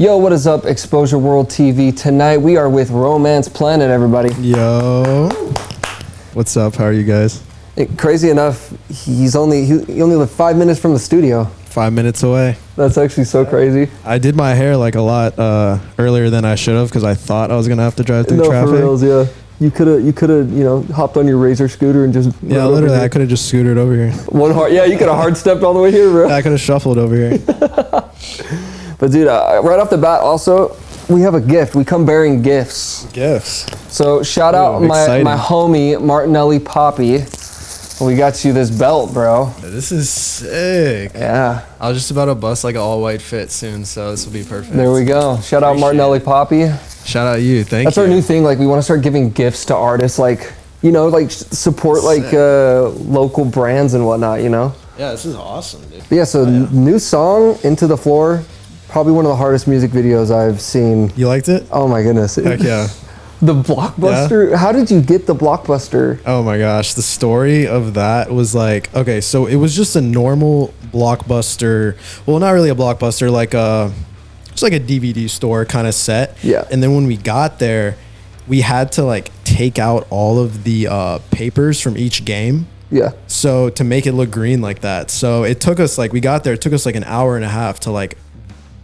Yo, what is up, Exposure World TV? Tonight we are with Romance Planet, everybody. Yo. What's up? How are you guys? Crazy enough, he only lived 5 minutes from the studio. 5 minutes away. That's actually so crazy. I did my hair like a lot earlier than I should have because I thought I was gonna have to drive through traffic. For reals, yeah. You could have, hopped on your Razor scooter and just literally, I could have just scootered over here. You could have hard stepped all the way here, bro. Yeah, I could have shuffled over here. But dude, right off the bat, also we have a gift. We come bearing gifts. Gifts. So shout out my homie Martinelli Poppy. We got you this belt, bro. This is sick. Yeah. I was just about to bust like an all-white fit soon, so this will be perfect. There we go. Shout out Martinelli Poppy. Shout out you. Thank you. That's our new thing. Like, we want to start giving gifts to artists, like, support like local brands and whatnot, Yeah, this is awesome, dude. But yeah, so new song, Into the Floor. Probably one of the hardest music videos I've seen. You liked it? Oh my goodness. Heck yeah. The Blockbuster? Yeah. How did you get the Blockbuster? Oh my gosh, the story of that was like, okay, so it was just a normal Blockbuster. Well, not really a Blockbuster, like just like a DVD store kind of set. Yeah. And then when we got there, we had to like take out all of the papers from each game. Yeah. So to make it look green like that. So it took us like, we got there, it took us like an hour and a half to like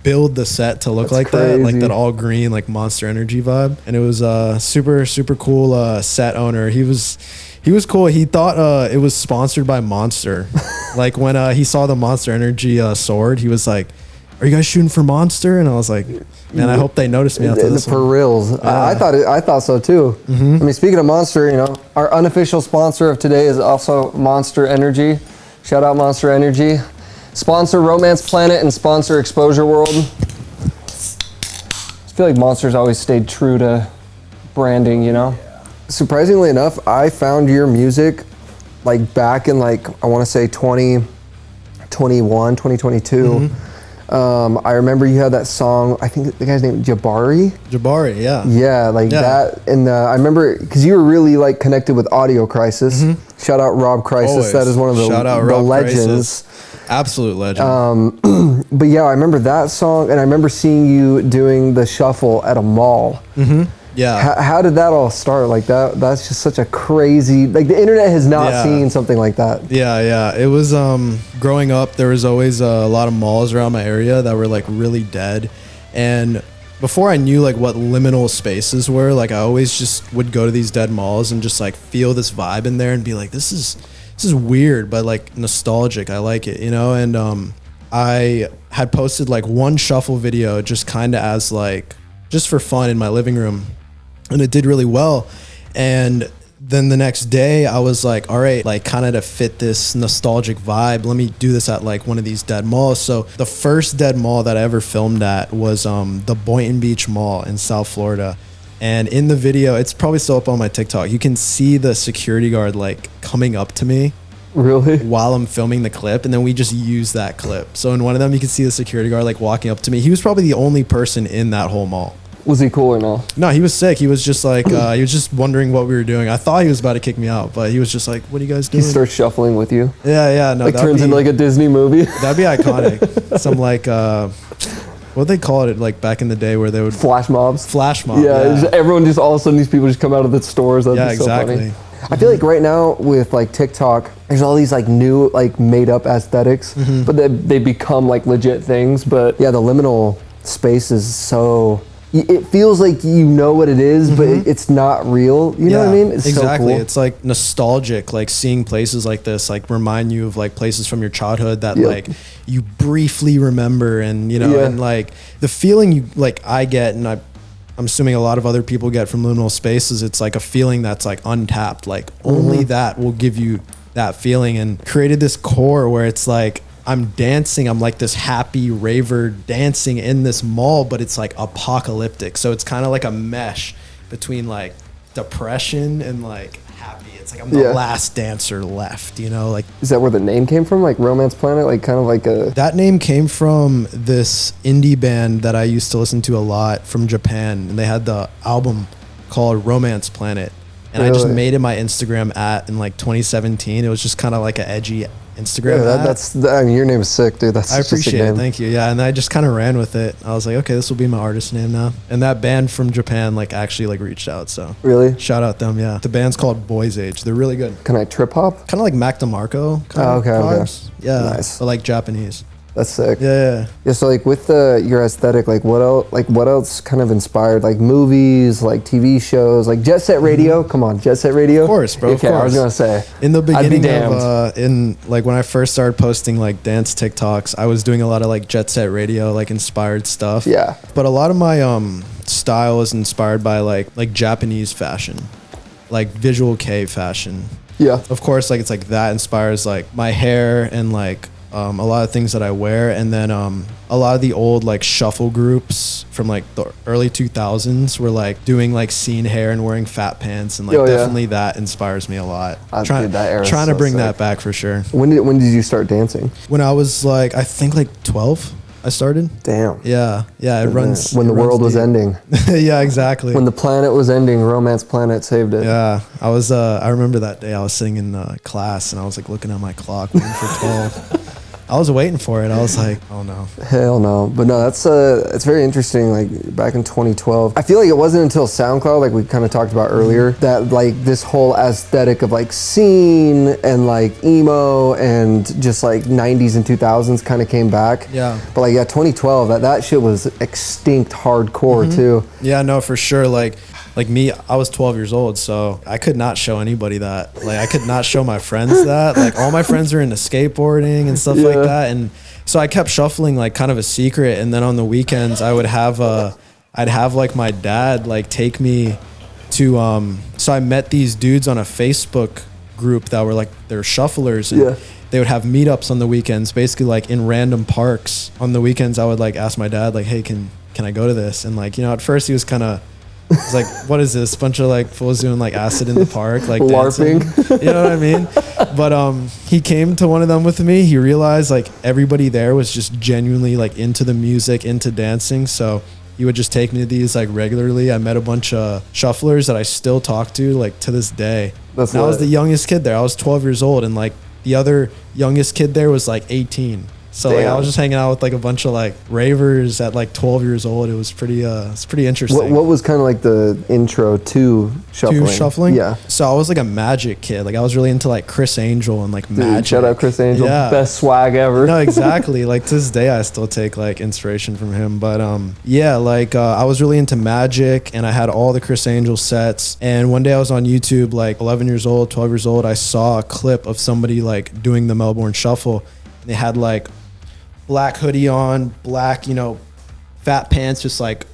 build the set to look like that, like that all green, like Monster Energy vibe. And it was super cool set owner. He was cool. He thought it was sponsored by Monster. Like when he saw the Monster Energy sword, he was like, "Are you guys shooting for Monster?" And I was like, "Man, I hope they noticed me after this for one." reals. I thought so too. I mean, speaking of Monster, our unofficial sponsor of today is also Monster Energy. Shout out Monster Energy. Sponsor Romance Planet and sponsor Exposure World. I feel like Monster's always stayed true to branding, Surprisingly enough, I found your music like back in I want to say 2021, 2022. I remember you had that song, I think the guy's name Jabari. Jabari, yeah. Yeah, that. And I remember, because you were really connected with Audio Crisis. Shout out Rob Crisis. Always. That is one of the legends. Crisis. Absolute legend. But yeah, I remember that song, and I remember seeing you doing the shuffle at a mall. Yeah. How did that all start? Like that's just such a crazy, the internet has not seen something like that. Yeah. It was, growing up, there was always a lot of malls around my area that were really dead. And before I knew what liminal spaces were, I always just would go to these dead malls and just feel this vibe in there and be like, this is weird, but nostalgic. I like it, And I had posted one shuffle video just kind of as just for fun in my living room, and it did really well. And then the next day I was like, all right, kind of to fit this nostalgic vibe, let me do this at one of these dead malls. So the first dead mall that I ever filmed at was the Boynton Beach Mall in South Florida. And in the video, it's probably still up on my TikTok, you can see the security guard coming up to me. Really? While I'm filming the clip, and then we just use that clip. So in one of them, you can see the security guard walking up to me. He was probably the only person in that whole mall. Was he cool or no? No, he was sick. He was just he was just wondering what we were doing. I thhat he was about to kick me out, but he was just like, "What are you guys doing?" He starts shuffling with you. Yeah. No, turns into a Disney movie. That'd be iconic. Some what they call it back in the day where they would flash mobs. Flash mob. Yeah. Everyone just all of a sudden these people just come out of the stores. That'd be so exactly. Funny. I feel right now with TikTok, there's all these new made up aesthetics, but they become legit things. But yeah, the liminal space is so. It feels like you know what it is, but it's not real. You know what I mean? It's exactly. So cool. It's nostalgic, seeing places like this, remind you of places from your childhood that you briefly remember, and and the feeling you I get, and I'm assuming a lot of other people get from liminal spaces. It's a feeling that's untapped. Only that will give you that feeling, and created this core where it's I'm dancing. I'm this happy raver dancing in this mall, but it's apocalyptic. So it's kind of a mesh between depression and happy. It's I'm the last dancer left, Is that where the name came from? Romance Planet? Kind of a... That name came from this indie band that I used to listen to a lot from Japan. And they had the album called Romance Planet. And I just made it my Instagram in 2017. It was just kind of an edgy Instagram. I mean, your name is sick, dude. That's I such a sick appreciate it. name. Thank you. Yeah, and I just kind of ran with it. I was like, okay, this will be my artist name now. And that band from Japan like actually like reached out. So Really? shout out them. Yeah, the band's called Boys Age. They're really good. Can I trip hop? Kind of like Mac DeMarco. Kind of vibes. Yeah, Nice. but like Japanese. That's sick. Yeah. Yeah, so like with your aesthetic, like what else kind of inspired like movies, like TV shows, like Jet Set Radio? Come on, Jet Set Radio? Of course, bro. Okay, of course. I was gonna say. In the I'd be beginning damned. of in like when I first started posting like dance TikToks, I was doing a lot of like Jet Set Radio like inspired stuff. Yeah. But a lot of my style is inspired by like Japanese fashion, like visual K fashion. Yeah. Of course, like it's like that inspires like my hair and like a lot of things that I wear, and then a lot of the old like shuffle groups from like the early 2000s were like doing like scene hair and wearing fat pants, and like definitely that inspires me a lot. Dude, that era is Trying to so bring sick. that back for sure. When did you start dancing? When I was like, I think like 12, I started. Damn. Yeah, it runs When the it runs world was deep. ending. Yeah, exactly. When the planet was ending, Romance Planet saved it. Yeah, I was. I remember that day I was sitting in class and I was like looking at my clock waiting for 12. I was waiting for it. I was like, oh no. Hell no. But no, that's it's very interesting. Like back in 2012, I feel like it wasn't until SoundCloud, like we kind of talked about earlier, that like this whole aesthetic of like scene and like emo and just like 90s and 2000s kind of came back. Yeah. But like 2012, that shit was extinct hardcore too. Yeah, no, for sure. Like me, I was 12 years old, so I could not show anybody that. Like I could not show my friends that. Like all my friends were into skateboarding and stuff like that, and so I kept shuffling like kind of a secret. And then on the weekends, I'd have like my dad like take me to. So I met these dudes on a Facebook group that were like they're shufflers. And they would have meetups on the weekends, basically like in random parks. On the weekends, I would like ask my dad like, hey, can I go to this? And like at first he was kind of. It's like, what is this? Bunch of like fools doing like acid in the park, like LARPing. dancing. You know what I mean? But he came to one of them with me. He realized like everybody there was just genuinely like into the music, into dancing. So he would just take me to these like regularly. I met a bunch of shufflers that I still talk to like to this day. I was the youngest kid there. I was 12 years old, and like the other youngest kid there was like 18. So like I was just hanging out with like a bunch of like ravers at like 12 years old. It was pretty it's pretty interesting. What was kind of like the intro to shuffling? To shuffling? Yeah. So I was like a Magic kid. Like I was really into like Chris Angel and like Dude, Magic. shout out Chris Angel. Yeah. Best swag ever. No, exactly. Like to this day I still take like inspiration from him. But yeah, like I was really into Magic, and I had all the Chris Angel sets. And one day I was on YouTube, like 11 years old, 12 years old. I saw a clip of somebody like doing the Melbourne Shuffle. They had like black hoodie on, black, fat pants, just like,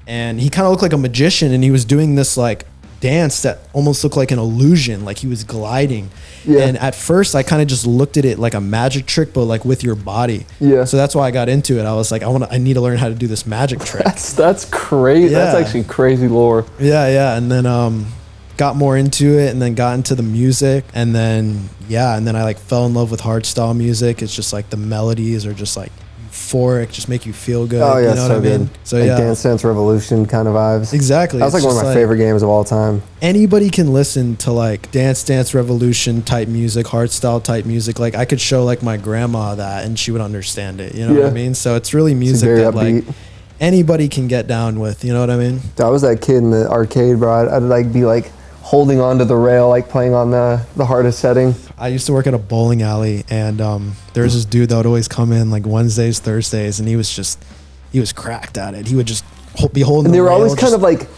and he kind of looked like a magician, and he was doing this like dance that almost looked like an illusion, like he was gliding. And at first I kind of just looked at it like a magic trick, but like with your body. So that's why I got into it. I was like, I need to learn how to do this magic trick. That's crazy. That's actually crazy lore. And then got more into it, and then got into the music, and then I like fell in love with hardstyle music. It's just like the melodies are just like euphoric, just make you feel good. Oh yeah, you know so what I mean? good. So like yeah, Dance Dance Revolution kind of vibes. Exactly. That was like one of my favorite games of all time. Anybody can listen to like Dance Dance Revolution type music, hardstyle type music. Like I could show like my grandma that, and she would understand it. You know what I mean? So it's really music that upbeat. like anybody can get down with. You know what I mean? I was that kid in the arcade, bro. I'd like be like holding onto the rail, like playing on the hardest setting. I used to work at a bowling alley, and there was this dude that would always come in like Wednesdays, Thursdays, and he was cracked at it. He would just be holding. And they the were rail, always kind of like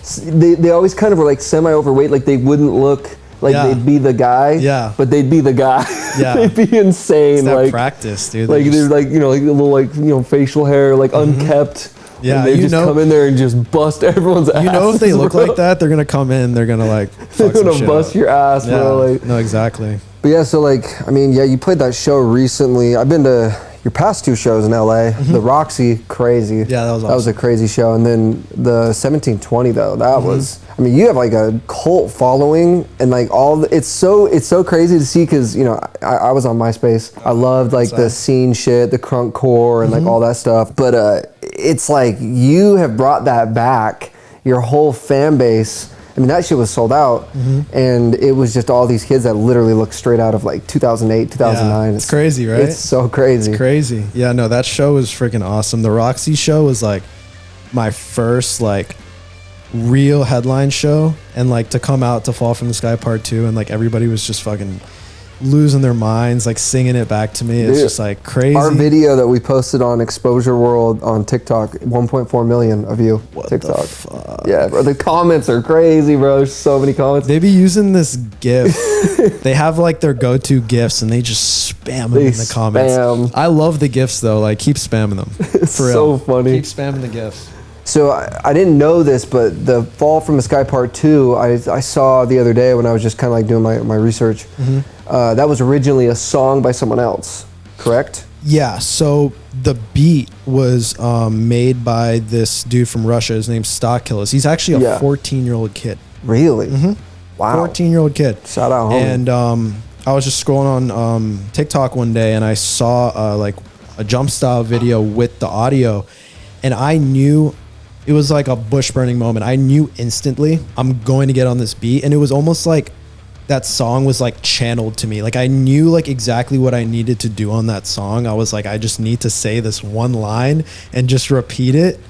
they always kind of were like semi overweight. Like they wouldn't look like they'd be the guy. But they'd be the guy. They'd be insane. It's that like practice, dude. Like they're like like a little like facial hair like unkept. Yeah, and they just come in there and just bust everyone's ass. You know, if they look like that, they're gonna come in. They're gonna like. They're gonna bust your ass, bro. Like, no, exactly. But yeah, so like, I mean, yeah, you played that show recently. I've been to your past two shows in LA. The Roxy, crazy. Yeah, that was awesome. That was a crazy show. And then the 1720 though, that was. I mean, you have like a cult following, and like it's so crazy to see, because I was on MySpace. I loved like the scene shit, the crunk core, and like all that stuff. But it's like you have brought that back, your whole fan base. I mean, that shit was sold out, and it was just all these kids that literally looked straight out of like 2008, 2009. Yeah, it's crazy, right? It's so crazy. It's crazy. Yeah, no, that show was freaking awesome. The Roxy show was like my first like real headline show, and like to come out to Fall from the Sky Part 2, and like everybody was just fucking losing their minds, like singing it back to me. It's just like crazy. Our video that we posted on Exposure World on TikTok, 1.4 million of you. What TikTok. the fuck? Yeah, bro. The comments are crazy, bro. There's so many comments. They be using this GIF. They have like their go-to GIFs, and they just spam them in the comments. I love the GIFs though. Like, keep spamming them. It's For real. so funny. Keep spamming the GIFs. So I didn't know this, but the Fall from the Sky Part 2, I saw the other day when I was just kind of like doing my research. That was originally a song by someone else, correct? Yeah, so the beat was made by this dude from Russia. His name's Stockillis. He's actually a 14-year-old kid. Really? Wow. 14-year-old kid. Shout out, homie. And I was just scrolling on TikTok one day, and I saw like a jump style video with the audio, and I knew it was like a bush burning moment. I knew instantly I'm going to get on this beat, and it was almost like that song was like channeled to me. Like, I knew like exactly what I needed to do on that song. I was like, I just need to say this one line and just repeat it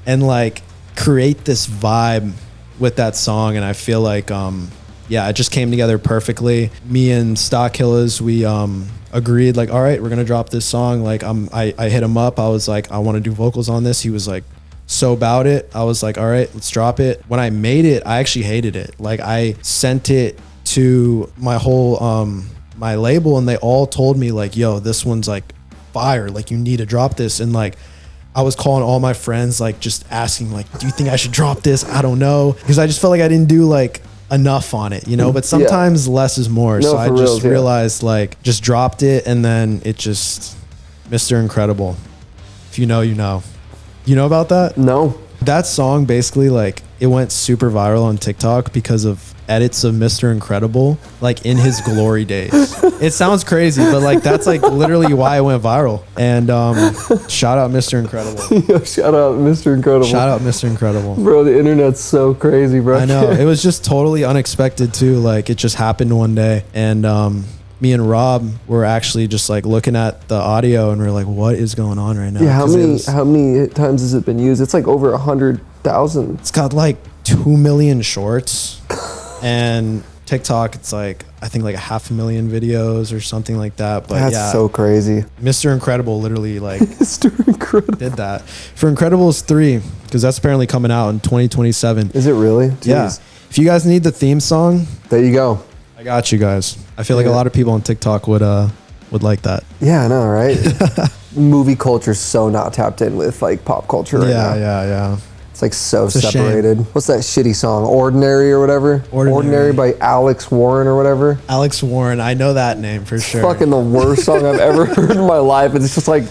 and like create this vibe with that song. And I feel like, yeah, it just came together perfectly. Me and Stockillas, we agreed like, all right, we're gonna drop this song. Like, I hit him up. I was like, I want to do vocals on this. He was like, so about it. I was like, all right, let's drop it. When I made it, I actually hated it. Like, I sent it to my whole my label, and they all told me like, yo, this one's like fire, like you need to drop this. And like, I was calling all my friends, like just asking like, do you think I should drop this? I don't know, because I just felt like I didn't do like enough on it, you know. But sometimes less is more. So I just realized like, just dropped it, and then it just Mr. Incredible. If you know, you know. You know about that? No. That song basically, like, it went super viral on TikTok because of edits of Mr. Incredible, like in his glory days. It sounds crazy, but like that's like literally why it went viral. And shout out Mr. Incredible. Yo, shout out Mr. Incredible. Shout out Mr. Incredible. Bro, the internet's so crazy, bro. I know. It was just totally unexpected too. Like, it just happened one day, and me and Rob were actually just like looking at the audio, and we're like, what is going on right now? Yeah, how many times has it been used? It's like over 100,000. It's got like 2 million shorts, and TikTok, it's like, I think like 500,000 videos or something like that. But that's so crazy. Mr. Incredible literally like Mr. Incredible did that for Incredibles 3, because that's apparently coming out in 2027. Is it really? Jeez. Yeah. If you guys need the theme song, there you go. I got you guys. I feel like a lot of people on TikTok would like that. Yeah, I know, right? Movie culture's so not tapped in with like pop culture right now. Yeah. It's like so It's a separated. shame. What's that shitty song? Ordinary or whatever? Ordinary by Alex Warren or whatever. Alex Warren, I know that name for sure. Fucking the worst song I've ever heard in my life. It's just like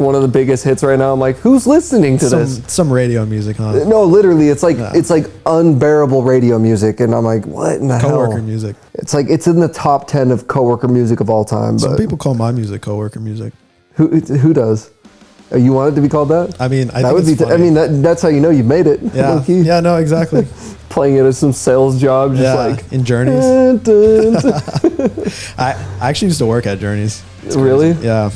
one of the biggest hits right now. I'm like, who's listening to this? Some radio music, huh? No, literally, it's like unbearable radio music, and I'm like, what in the hell? Coworker music. It's like it's in the top 10 of coworker music of all time. Some but people call my music coworker music. Who does? Oh, you want it to be called that? I mean, that would be. I mean, that's how you know you made it. Yeah. Yeah. No. Exactly. Playing it as some sales job, just like in Journeys. I actually used to work at Journeys. Really? Yeah.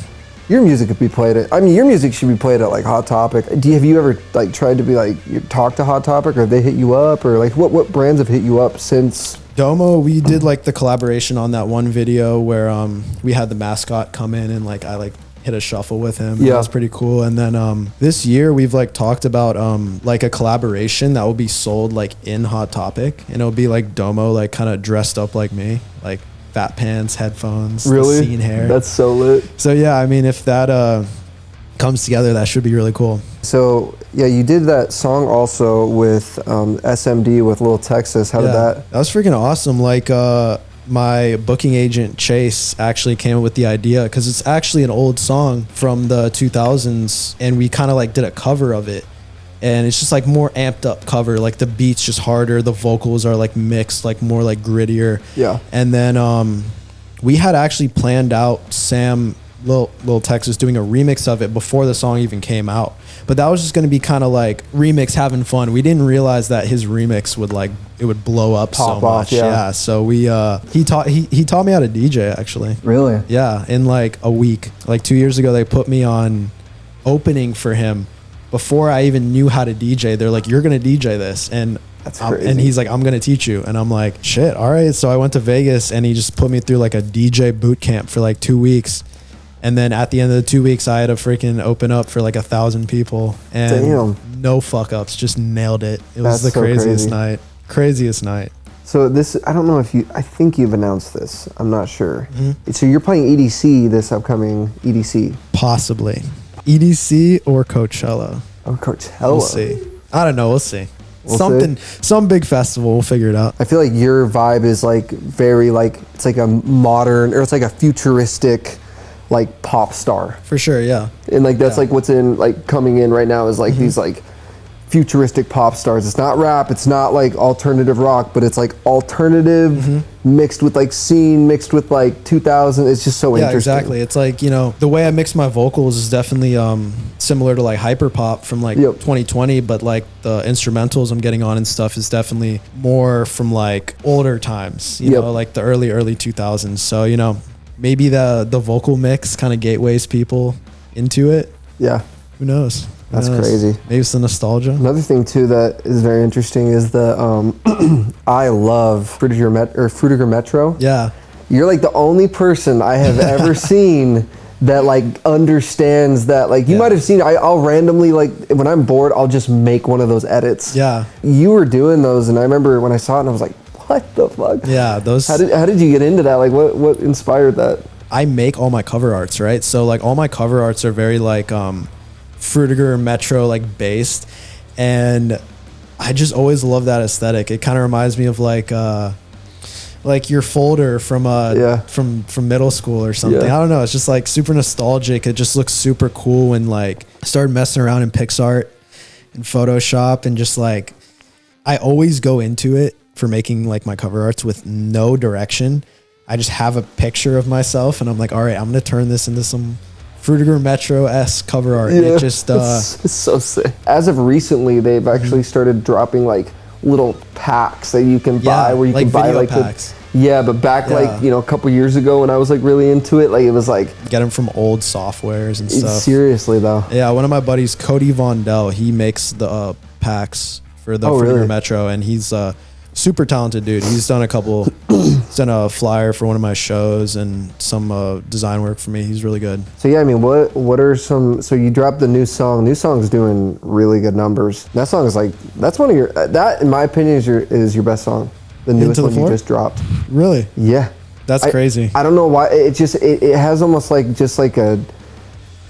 Your music could be played at. I mean, your music should be played at like Hot Topic. Have you ever like tried to be like talk to Hot Topic, or have they hit you up, or like what brands have hit you up since? Domo, we did like the collaboration on that one video where we had the mascot come in, and like I like hit a shuffle with him. Yeah, that was pretty cool. And then this year we've like talked about like a collaboration that will be sold like in Hot Topic, and it'll be like Domo like kind of dressed up like me, like fat pants, headphones, really, scene hair. That's so lit. So yeah, I mean, if that comes together, that should be really cool. So yeah, you did that song also with SMD with Lil Texas. How did that? That was freaking awesome. Like my booking agent Chase actually came up with the idea, because it's actually an old song from the 2000s, and we kind of like did a cover of it, and it's just like more amped up cover. Like the beat's just harder, the vocals are like mixed, like more like grittier. Yeah. And then we had actually planned out Sam Lil Texas doing a remix of it before the song even came out. But that was just going to be kind of like remix having fun. We didn't realize that his remix would like it would blow up Pop so off, much. yeah. So we he taught me how to DJ actually. Really? Yeah, in like a week. Like 2 years ago, they put me on opening for him before I even knew how to DJ. They're like, "You're gonna DJ this," and That's crazy. and he's like, "I'm gonna teach you," and I'm like, "Shit, all right." So I went to Vegas, and he just put me through like a DJ boot camp for like 2 weeks. And then at the end of the 2 weeks, I had to freaking open up for like 1,000 people, and Damn. no fuck ups, just nailed it. It was That's the so craziest crazy. craziest night. So this, I don't know if I think you've announced this. I'm not sure. Mm-hmm. So you're playing EDC this upcoming EDC. Possibly EDC or Coachella. Oh, Coachella. We'll see. I don't know. We'll see. We'll Some big festival. We'll figure it out. I feel like your vibe is like very like, it's like a modern, or it's like a futuristic like pop star. For sure. Yeah. And like that's Yeah. like what's in like coming in right now is like these like futuristic pop stars. It's not rap, it's not like alternative rock, but it's like alternative mixed with like scene, mixed with like 2000. It's just so Yeah, interesting. exactly. It's like, you know, the way I mix my vocals is definitely similar to like hyperpop from like Yep. 2020, but like the instrumentals I'm getting on and stuff is definitely more from like older times, you Yep. know, like the early 2000s. So, you know, maybe the vocal mix kind of gateways people into it. Yeah. Who knows? Who That's knows? crazy. Maybe it's the nostalgia. Another thing too that is very interesting is the I love Fruitiger Metro. Yeah. You're like the only person I have ever seen that like understands that. Like you Yeah. might have seen, I'll randomly like when I'm bored, I'll just make one of those edits. Yeah. You were doing those, and I remember when I saw it, and I was like, "What the fuck?" Yeah. Those. How did you get into that? Like what inspired that? I make all my cover arts, right? So like all my cover arts are very like Fruitiger Metro like based, and I just always love that aesthetic. It kind of reminds me of like your folder from from middle school or something. Yeah. I don't know. It's just like super nostalgic. It just looks super cool when like I started messing around in PixArt and Photoshop, and just like I always go into it for making like my cover arts with no direction. I just have a picture of myself, and I'm like, all right, I'm gonna turn this into some Fruitiger Metro-esque cover art. And it just it's so sick. As of recently, they've actually started dropping like little packs that you can buy, where you like can buy video like packs. but back like a couple years ago when I was like really into it, like it was like Get them from old softwares and stuff. seriously though. Yeah, one of my buddies, Cody Vondell, he makes the packs for the Fruitiger really? Metro, and he's super talented dude. He's done he's done a flyer for one of my shows and some design work for me. He's really good. So yeah, I mean, what are some? So you dropped the new song. New song's doing really good numbers. That song is like that's one of your that in my opinion is your best song. The newest Into the one you Floor? just dropped. Really? Yeah. That's crazy. I don't know why it just it has almost like just like a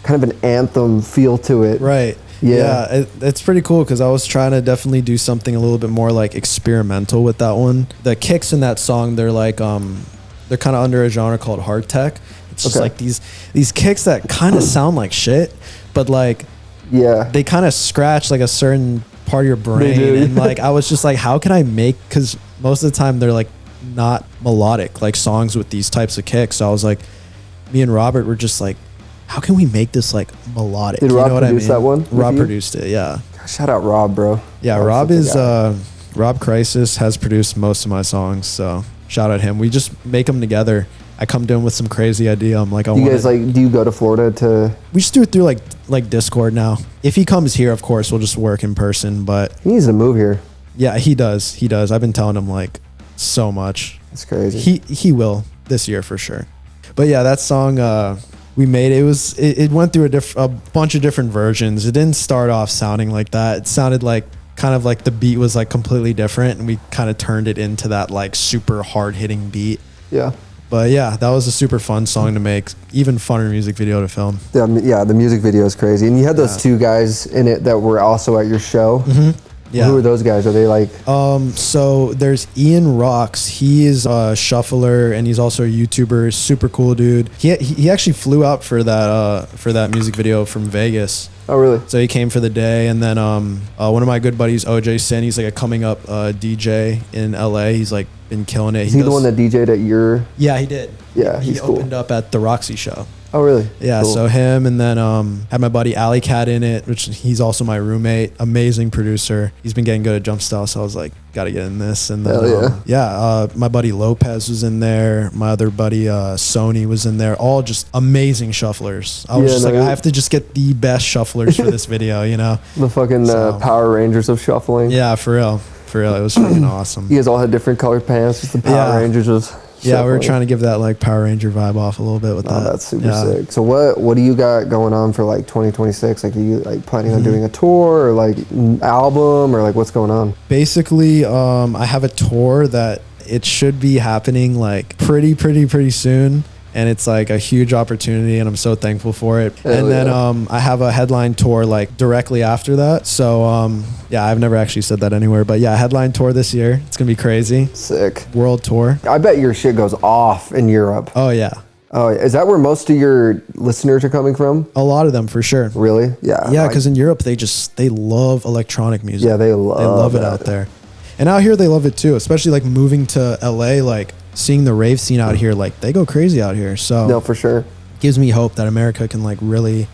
kind of an anthem feel to it. Right. Yeah. It's pretty cool because I was trying to definitely do something a little bit more like experimental with that one. The kicks in that song, they're like they're kind of under a genre called hard tech. It's just Okay. like these kicks that kind of sound like shit, but like they kind of scratch like a certain part of your brain. do. And like I was just like, how can I make, because most of the time they're like not melodic like songs with these types of kicks. So I was like, me and Robert were just like, how can we make this like melodic? Did You Rob know what I produce mean? that one with Rob you? produced it, yeah. Shout out Rob, bro. Yeah, That's Rob such a is guy. Rob Crisis has produced most of my songs, so shout out him. We just make them together. I come to him with some crazy idea. I'm like, Do you guys like? Do you go to Florida to? we just do it through like Discord now. If he comes here, of course, we'll just work in person. But He needs to move here. yeah, he does. He does. I've been telling him like so much. That's crazy. He will this year for sure. But yeah, that song we made, it went through a bunch of different versions. It didn't start off sounding like that. It sounded like kind of like the beat was like completely different, and we kind of turned it into that like super hard hitting beat. Yeah. But yeah, that was a super fun song to make. Even funner music video to film. Yeah, the music video is crazy, and you had those two guys in it that were also at your show. Yeah. Who are those guys? Are they like? So there's Ian Rocks. He is a shuffler, and he's also a YouTuber. Super cool dude. He actually flew out for that music video from Vegas. Oh, really? So he came for the day, and then one of my good buddies, OJ Sin, he's like a coming up DJ in LA. He's like been killing it. Is he the one that DJ'd at your? Yeah, he did. Yeah, he he's cool. opened up at the Roxy show. Oh, really? Yeah, Cool. so him, and then had my buddy Alley Cat in it, which he's also my roommate. Amazing producer. He's been getting good at jump style, so I was like, gotta get in this. And then Hell yeah. my buddy Lopez was in there. My other buddy Sony was in there. All just amazing shufflers. I was just like, I have to just get the best shufflers for this video, you know? The fucking Power Rangers of shuffling. Yeah, for real. For real, it was freaking awesome. You guys all had different colored pants. Just the Power Rangers was. Yeah, we were trying to give that like Power Ranger vibe off a little bit with that. That's super sick. So what do you got going on for like 2026? Like, are you like planning on doing a tour or like album or like what's going on? Basically, I have a tour that it should be happening like pretty soon. And it's like a huge opportunity, and I'm so thankful for it. Hell and then yeah. I have a headline tour like directly after that. So yeah, I've never actually said that anywhere, but yeah, headline tour this year. It's gonna be crazy. Sick. World tour. I bet your shit goes off in Europe. Oh yeah. Oh, is that where most of your listeners are coming from? A lot of them for sure. Really? Yeah. Yeah, because in Europe they love electronic music. Yeah, they love it out there. And out here they love it too, especially like moving to LA, like seeing the rave scene out here, like they go crazy out here. So no, for sure. Gives me hope that America can like really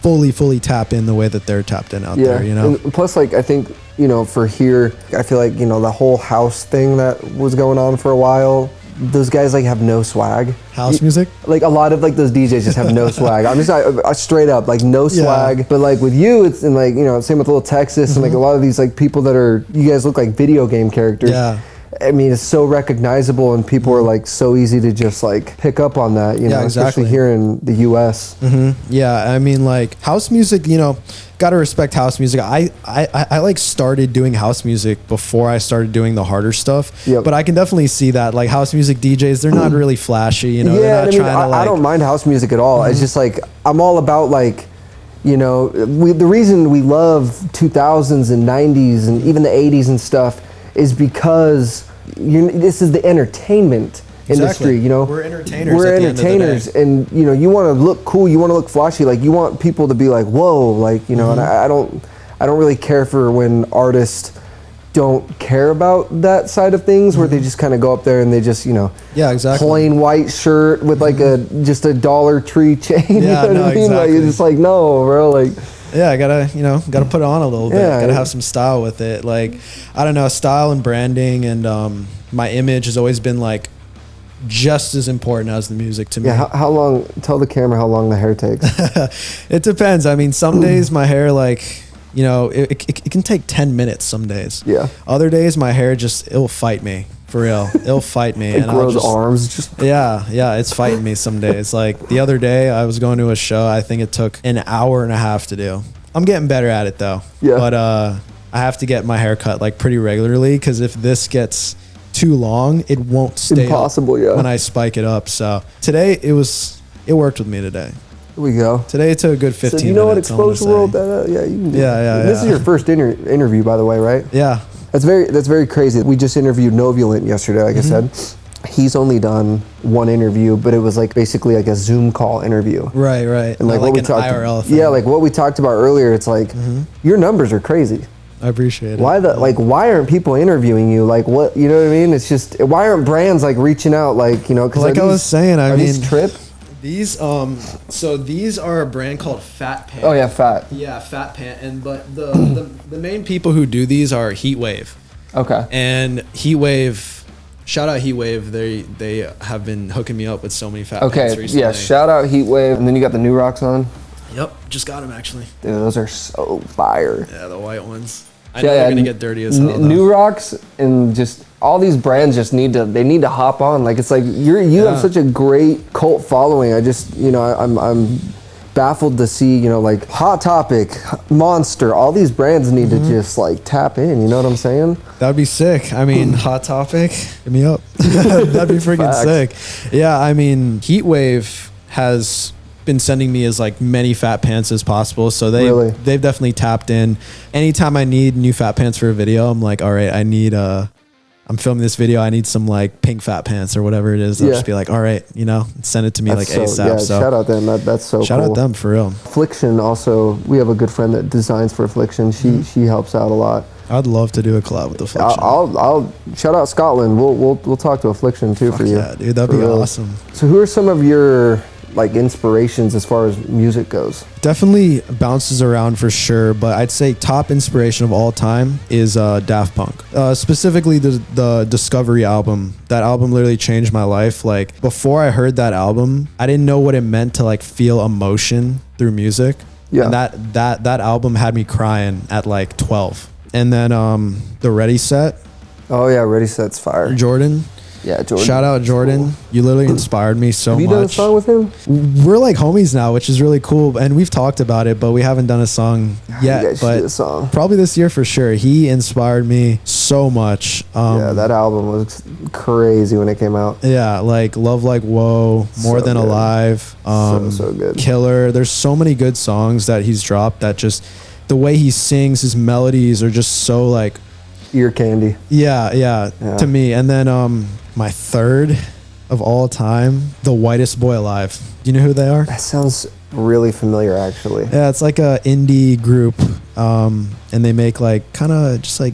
fully tap in the way that they're tapped in out there, you know? And plus, like, I think, you know, for here, I feel like, you know, the whole house thing that was going on for a while, those guys like have no swag. House music? Like a lot of like those DJs just have no swag. I'm just straight up like no swag. Yeah. But like with you, it's in like, you know, same with Little Texas and like a lot of these like people that are, you guys look like video game characters. Yeah. I mean, it's so recognizable and people are like so easy to just like pick up on that, you know, exactly. especially here in the US. Yeah, I mean like house music, you know, gotta respect house music. I like started doing house music before I started doing the harder stuff. Yep. But I can definitely see that like house music DJs, they're not really flashy, you know. Yeah, they're not I don't mind house music at all. It's just like, I'm all about like, you know, the reason we love 2000s and 90s and even the 80s and stuff is because this is the entertainment industry, you know. We're entertainers. We're entertainers, and you know, you want to look cool, you want to look flashy, like you want people to be like, whoa, like, you know. And I don't really care for when artists don't care about that side of things, where they just kind of go up there and they just, you know, plain white shirt with like just a Dollar Tree chain. You know what I mean? Like, it's just like, no, bro, like. Yeah, I gotta put it on a little bit. Gotta have some style with it. Like, I don't know, style and branding and my image has always been like just as important as the music to me. Yeah, how long? Tell the camera how long the hair takes. It depends. I mean, some days my hair, like, you know, it can take 10 minutes some days. Yeah. Other days my hair it'll fight me. For real, it'll fight me. It grows arms. Just yeah, it's fighting me some days. Like the other day, I was going to a show. I think it took an hour and a half to do. I'm getting better at it though. Yeah. But I have to get my hair cut like pretty regularly, because if this gets too long, it won't stay impossible. Up when I spike it up. So today it worked with me today. Here we go. Today it took a good 15 minutes. So you know what XPOSURE World? Yeah, you can do. Yeah. This is your first interview, by the way, right? Yeah. That's very crazy. We just interviewed Novulent yesterday, like I said. He's only done one interview, but it was like basically like a Zoom call interview. Right. And like what we talked IRL thing. Yeah, like what we talked about earlier, it's like your numbers are crazy. I appreciate it. Why aren't people interviewing you? Like, what, you know what I mean? It's just, why aren't brands like reaching out, like, you know, because like I was saying, I mean, these Trip? These so these are a brand called Fat Pant. Oh yeah, Fat. Yeah, Fat Pant. But the main people who do these are Heatwave. Okay. And Heatwave, shout out Heatwave. They have been hooking me up with so many Fat Pants recently. Yeah, shout out Heatwave. And then you got the New Rocks on. Yep, just got them actually. Dude, those are so fire. Yeah, the white ones. I know they're gonna get dirty as hell. New Rocks and just all these brands just need to hop on. Like, it's like you have such a great cult following. I just, you know, I'm baffled to see, you know, like Hot Topic, Monster, all these brands need to just like tap in, you know what I'm saying? That'd be sick. I mean, Hot Topic, hit me up. That'd be freaking sick. Yeah, I mean, Heatwave has been sending me as like many Fat Pants as possible, so they've definitely tapped in. Anytime I need new Fat Pants for a video, I'm like, all right, I'm filming this video, I need some like pink Fat Pants or whatever it is. They'll just be like, all right, you know, send it to me. That's like ASAP. Yeah, so shout out them. That's so shout cool. out them for real. Affliction also, we have a good friend that designs for Affliction. She helps out a lot. I'd love to do a collab with Affliction. I'll shout out Scotland. We'll talk to Affliction too. Fuck for you. Yeah, dude, that'd be awesome. So who are some of your like inspirations as far as music goes? Definitely bounces around for sure, but I'd say top inspiration of all time is Daft Punk. Specifically the Discovery album. That album literally changed my life. Like before I heard that album, I didn't know what it meant to like feel emotion through music. Yeah. And that album had me crying at like 12. And then the Ready Set. Oh yeah, Ready Set's fire. Jordan. Yeah, Jordan. Shout out Jordan. Cool. You literally inspired me so much. Have you done a song with him? We're like homies now, which is really cool. And we've talked about it, but we haven't done a song yet. You guys should but do a song. Probably this year for sure. He inspired me so much. Yeah, that album was crazy when it came out. Yeah, like Love Like Whoa, More So Than good. Alive, so good. Killer. There's so many good songs that he's dropped that just the way he sings, his melodies are just so like Ear candy. yeah. To me. And then my third of all time, The Whitest Boy Alive. Do you know who they are? That sounds really familiar, actually. Yeah, it's like a indie group, and they make like kind of just like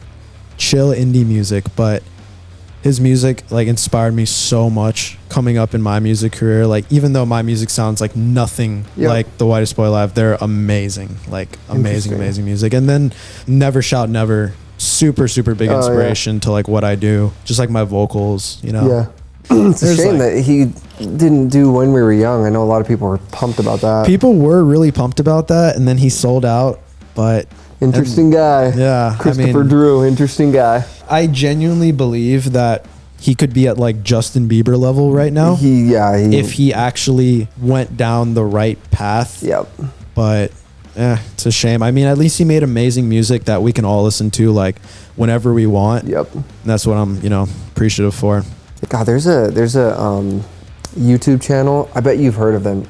chill indie music. But his music like inspired me so much coming up in my music career. Like even though my music sounds like nothing like The Whitest Boy Alive, they're amazing, like amazing music. And then Never Shout Never. Super big inspiration to like what I do, just like my vocals, you know. Yeah. It's a shame that he didn't do When We Were Young. I know a lot of people were pumped about that. People were really pumped about that, and then he sold out. But interesting guy. Yeah, Christopher Drew, interesting guy. I genuinely believe that he could be at like Justin Bieber level right now. If he actually went down the right path. Yep. But it's a shame. I mean, at least he made amazing music that we can all listen to like whenever we want. Yep. And that's what I'm, appreciative for. God, there's a YouTube channel. I bet you've heard of them.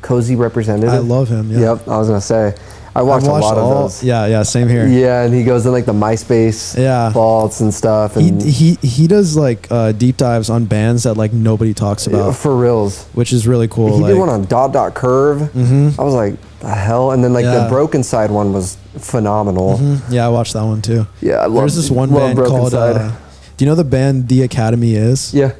Cozy Representative. I love him. Yeah. Yep. I was gonna say, I watched a lot of those. Yeah. Same here. Yeah, and he goes in like the MySpace vaults and stuff. And he does like deep dives on bands that like nobody talks about. For reals. Which is really cool. He did one on Dot Curve. Mm-hmm. I was like, the hell? And then like the Broken Side one was phenomenal. Mm-hmm. Yeah, I watched that one too. Yeah, I love. There's this one band called. Do you know the band The Academy is? Yeah.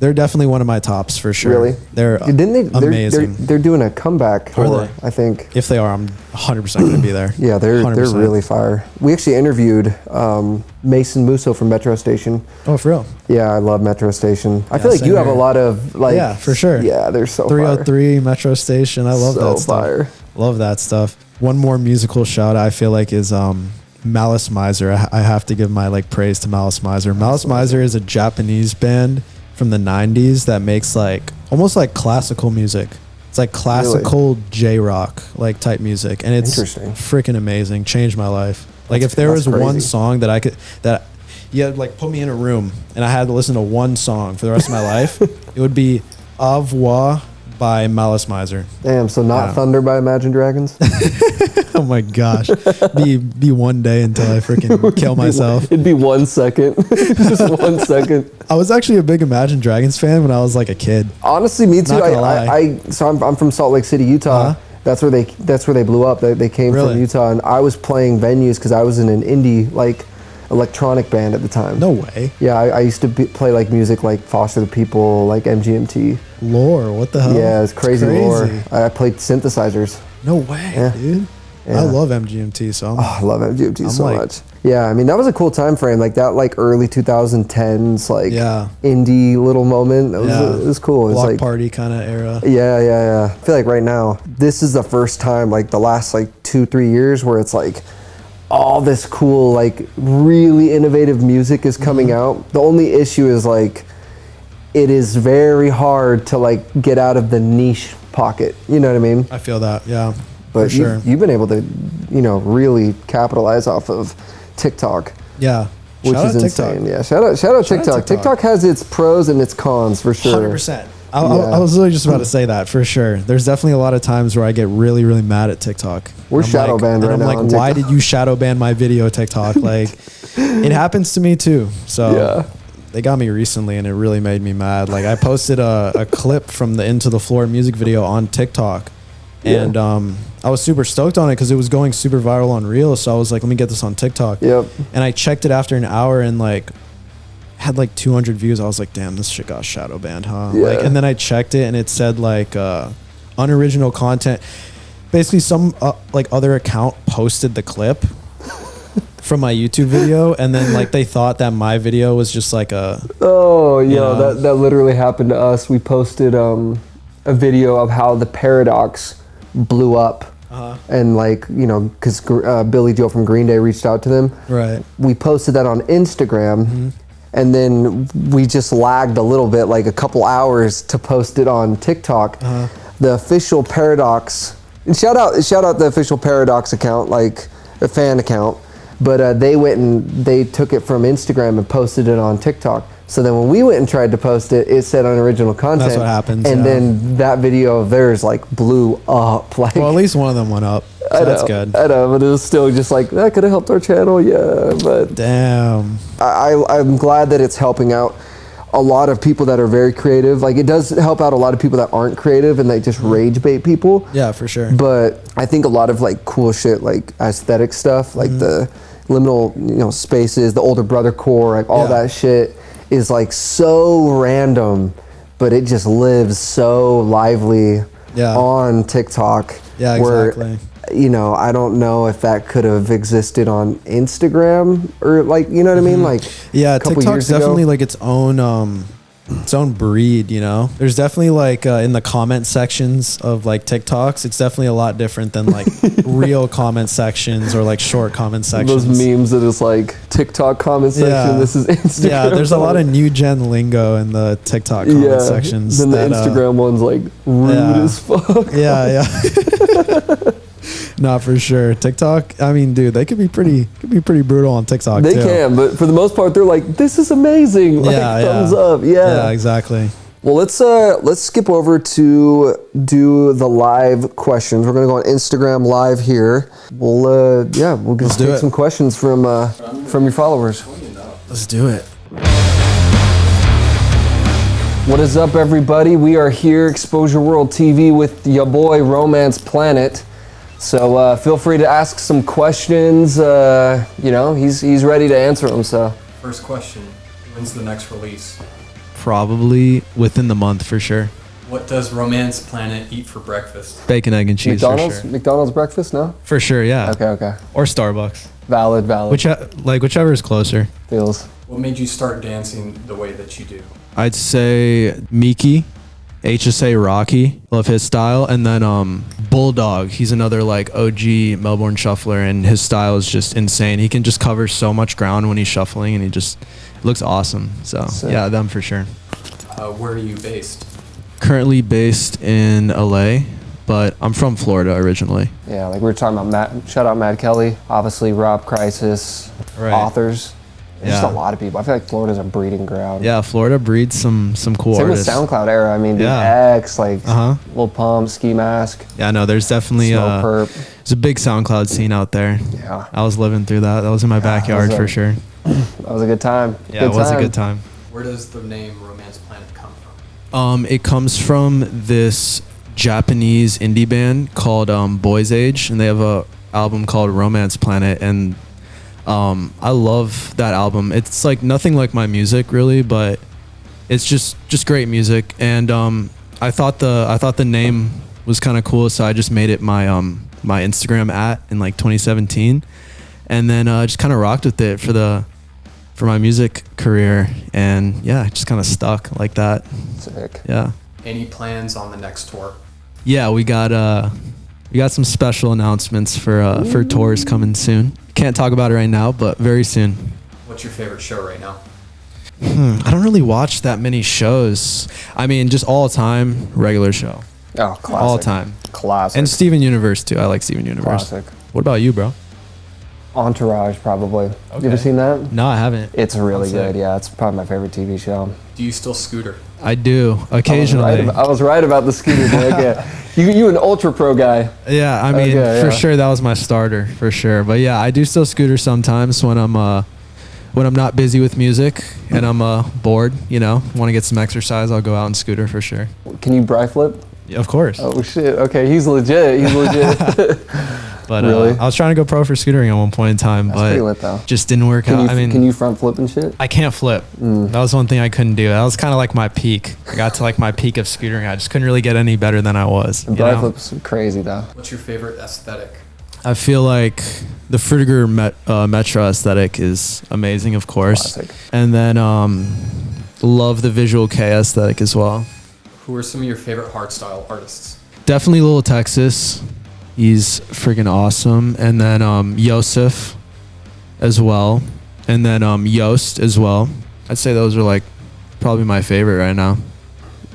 They're definitely one of my tops for sure. Really? They're amazing. They're doing a comeback tour, I think. If they are, I'm 100% going to be there. Yeah, they're really fire. We actually interviewed Mason Musso from Metro Station. Oh, for real? Yeah, I love Metro Station. I feel like you have a lot of like. Yeah, for sure. Yeah, they're so 303 fire. Metro Station. I love that stuff. Fire. Love that stuff. One more musical shout I feel like is Malice Miser. I have to give my like praise to Malice Miser. Malice Miser is a Japanese band from the 90s that makes like almost like classical music. It's like classical J-rock like type music, and it's freaking amazing. Changed my life. Like if there was one song that you had like put me in a room and I had to listen to one song for the rest of my life, it would be Au revoir by Malice Miser. Damn, so not Thunder by Imagine Dragons? Oh my gosh. Be one day until I freaking kill myself. It'd be 1 second. Just 1 second. I was actually a big Imagine Dragons fan when I was like a kid. Honestly, me too. I'm from Salt Lake City, Utah. That's where they blew up. They came from Utah, and I was playing venues because I was in an indie like electronic band at the time. No way. Yeah, I used to play like music like Foster the People, like MGMT. Lore, what the hell? Yeah, it's crazy. Lore. I played synthesizers. No way, dude. Yeah. I love MGMT, so I love MGMT so much. Yeah, I mean that was a cool time frame, like that, like early 2010s, like indie little moment. It was cool. It was Block like party kind of era. Yeah. I feel like right now, this is the first time, like the last like 2-3 years, where it's like all this cool, like really innovative music is coming out. The only issue is like it is very hard to like get out of the niche pocket. You know what I mean? I feel that. Yeah. But you've been able to, really capitalize off of TikTok. Yeah. Which is insane. Yeah. Shout out TikTok. TikTok has its pros and its cons for sure. 100%. I was really just about to say that for sure. There's definitely a lot of times where I get really, really mad at TikTok. We're shadow banned right now. And I'm like, why did you shadow ban my video, TikTok? Like, it happens to me too. So they got me recently and it really made me mad. Like I posted a clip from the Into the Floor music video on TikTok. And I was super stoked on it because it was going super viral on Reels. So I was like, let me get this on TikTok. Yep. And I checked it after an hour and like had like 200 views. I was like, damn, this shit got shadow banned, huh? Yeah. Like, and then I checked it and it said like unoriginal content. Basically, some like other account posted the clip from my YouTube video, and then like they thought that my video was just like a. Oh, yo, that literally happened to us. We posted a video of how the Paradox blew up. And like, you know, because Billy Joe from Green Day reached out to them. Right. We posted that on Instagram, and then we just lagged a little bit, like a couple hours to post it on TikTok. The official Paradox, and shout out the official Paradox account, like a fan account, but they went and they took it from Instagram and posted it on TikTok. So then when we went and tried to post it, it said unoriginal content. That's what happens. And then that video of theirs like blew up. Like, well, at least one of them went up. So that's good. I know, but it was still just like, that could have helped our channel, yeah. But damn. I'm glad that it's helping out a lot of people that are very creative. Like, it does help out a lot of people that aren't creative and they just rage bait people. Yeah, for sure. But I think a lot of like cool shit, like aesthetic stuff, like the liminal, you know, spaces, the older brother core, like all that shit is like so random, but it just lives so lively on TikTok. Yeah, exactly. Where, you know, I don't know if that could have existed on Instagram or like, you know what I mean? Like, yeah, TikTok's definitely like its own breed, you know. There's definitely like in the comment sections of like TikToks, it's definitely a lot different than like real comment sections or like short comment sections. Those memes that is like TikTok comment section, this is Instagram. Yeah, there's a lot of new gen lingo in the TikTok comment sections. Then the Instagram one's like rude as fuck. Yeah. Not for sure. TikTok, I mean, dude, they could be pretty brutal on TikTok. They can, but for the most part, they're like, "This is amazing!" Like, thumbs up. Yeah, exactly. Well, let's skip over to do the live questions. We're gonna go on Instagram live here. We'll just take some questions from your followers. Let's do it. What is up, everybody? We are here, Exposure World TV, with your boy Romance Planet. So feel free to ask some questions. You know, he's ready to answer them. So first question: when's the next release? Probably within the month for sure. What does Romance Planet eat for breakfast? Bacon, egg, and cheese. McDonald's? For sure. McDonald's breakfast? No. For sure, yeah. Okay. Or Starbucks. Valid. Whichever is closer. Feels. What made you start dancing the way that you do? I'd say Miki, HSA Rocky, love his style, and then Bulldog. He's another like OG Melbourne shuffler, and his style is just insane. He can just cover so much ground when he's shuffling, and he just looks awesome. So yeah, them for sure. Where are you based? Currently based in LA, but I'm from Florida originally. Yeah, like we were talking about Matt. Shout out Mad Kelly. Obviously, Rob Crisis, authors. There's just a lot of people. I feel like Florida's a breeding ground. Yeah, Florida breeds some cool artists. Same with SoundCloud era. I mean, X, like Lil Pump, Ski Mask. Yeah, no, there's definitely there's a big SoundCloud scene out there. Yeah, I was living through that. That was in my backyard for sure. That was a good time. Yeah, it was a good time. Where does the name Romance Planet come from? It comes from this Japanese indie band called Boys Age, and they have a album called Romance Planet, and I love that album. It's like nothing like my music really, but it's just great music. And I thought the name was kind of cool, so I just made it my my Instagram in like 2017, and then just kind of rocked with it for my music career, and yeah, it just kind of stuck like that. Sick. Yeah. Any plans on the next tour? Yeah, we got some special announcements for tours coming soon. Can't talk about it right now, but very soon. What's your favorite show right now? I don't really watch that many shows. I mean, just all time regular show. Oh, classic. All time. Classic. And Steven Universe too. I like Steven Universe. Classic. What about you, bro? Entourage, probably. Okay. You ever seen that? No, I haven't. It's really good. Yeah, it's probably my favorite TV show. Do you still scooter? I do occasionally. I was right about the scooter. Yeah. You an ultra pro guy. Yeah, I mean, for sure that was my starter for sure. But yeah, I do still scooter sometimes when I'm not busy with music and I'm bored. You know, want to get some exercise. I'll go out and scooter for sure. Can you bri flip? Yeah, of course. Oh shit. Okay, he's legit. He's legit. But Really? I was trying to go pro for scootering at one point in time, That's but pretty lit, though. just didn't work Can out. you, I mean, can you front flip and shit? I can't flip. That was one thing I couldn't do. That was kind of like my peak. I got to like my peak of scootering. I just couldn't really get any better than I was. And you Bride know? flip's crazy though. What's your favorite aesthetic? I feel like the Frutiger Metro aesthetic is amazing, of course. Classic. And then love the Visual K aesthetic as well. Who are some of your favorite hardstyle artists? Definitely Little Texas. He's freaking awesome. And then Yosef as well. And then Yost as well. I'd say those are like probably my favorite right now.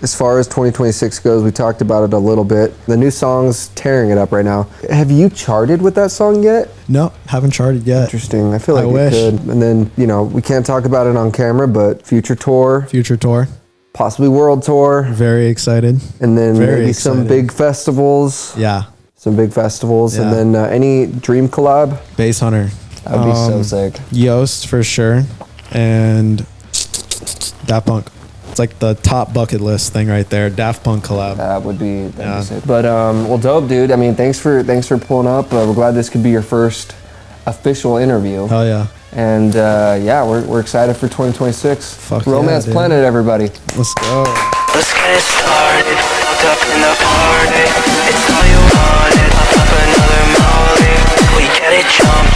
As far as 2026 goes, we talked about it a little bit. The new song's tearing it up right now. Have you charted with that song yet? No, haven't charted yet. Interesting. I feel like I you wish. could. And then, you know, we can't talk about it on camera, but future tour, Future tour. possibly world tour, Very excited. and then Very maybe some excited. big festivals. Yeah. Some big festivals. Yeah. And then any dream collab? Bass Hunter. That would be so sick. Yost for sure. And Daft Punk. It's like the top bucket list thing right there. Daft Punk collab. That would be, that'd Yeah. be sick. But well, dope, dude. I mean, thanks for pulling up. We're glad this could be your first official interview. Hell yeah. And yeah, we're excited for 2026. Fuck yeah, Romance dude. Planet, everybody. Let's go. Let's get it started. Fucked up in the party. It's all you wanted. Pop up another molly. We get it jumping.